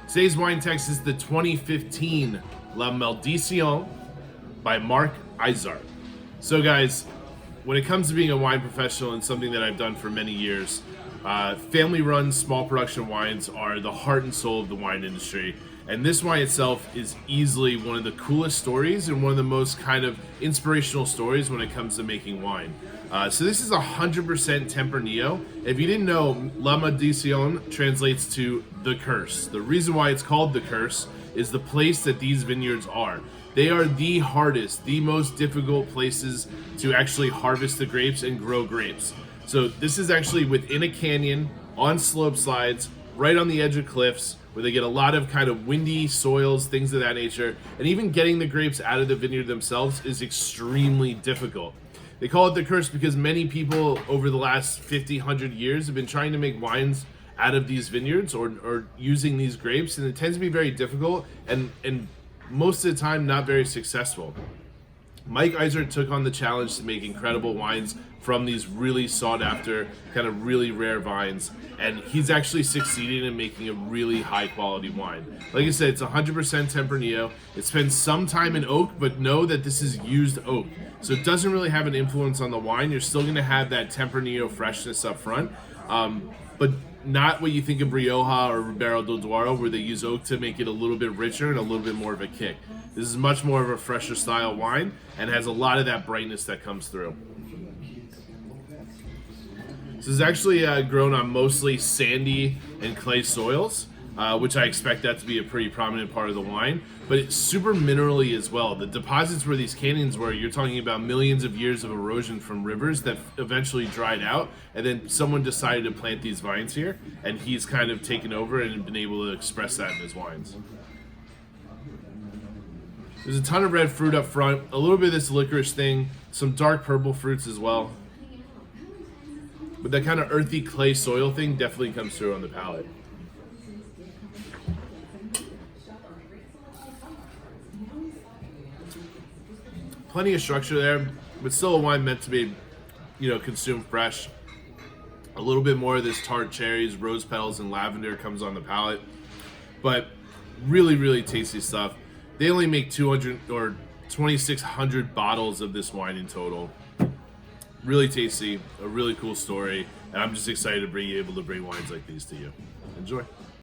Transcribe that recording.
Today's wine text is the 2015 La Maldicion by Marc Isart. So guys, when it comes to being a wine professional and something that I've done for many years, family-run small production wines are the heart and soul of the wine industry. And this wine itself is easily one of the coolest stories and one of the most kind of inspirational stories when it comes to making wine. So this is 100% Tempranillo. If you didn't know, La Maldicion translates to the curse. The reason why it's called the curse is the place that these vineyards are. They are the hardest, the most difficult places to actually harvest the grapes and grow grapes. So this is actually within a canyon, on slope slides, right on the edge of cliffs, where they get a lot of kind of windy soils, things of that nature, and even getting the grapes out of the vineyard themselves is extremely difficult. They call it the curse because many people over the last 50, 100 years have been trying to make wines out of these vineyards or using these grapes, and it tends to be very difficult and most of the time not very successful. Marc Isart took on the challenge to make incredible wines from these really sought after, kind of really rare vines, and he's actually succeeded in making a really high quality wine. Like I said, it's 100% Tempranillo. It spends some time in oak, but know that this is used oak. So it doesn't really have an influence on the wine. You're still gonna have that Tempranillo freshness up front, but not what you think of Rioja or Ribera del Duero, where they use oak to make it a little bit richer and a little bit more of a kick. This is much more of a fresher style wine and has a lot of that brightness that comes through. This is actually grown on mostly sandy and clay soils, which I expect that to be a pretty prominent part of the wine, but it's super minerally as well. The deposits where these canyons were, you're talking about millions of years of erosion from rivers that eventually dried out, and then someone decided to plant these vines here, and he's kind of taken over and been able to express that in his wines. There's a ton of red fruit up front, a little bit of this licorice thing, some dark purple fruits as well. But that kind of earthy clay soil thing definitely comes through on the palate. Plenty of structure there, but still a wine meant to be, consumed fresh. A little bit more of this tart cherries, rose petals, and lavender comes on the palate. But really, really tasty stuff. They only make 200 or 2,600 bottles of this wine in total. Really tasty, a really cool story, and I'm just excited to be able to bring wines like these to you. Enjoy.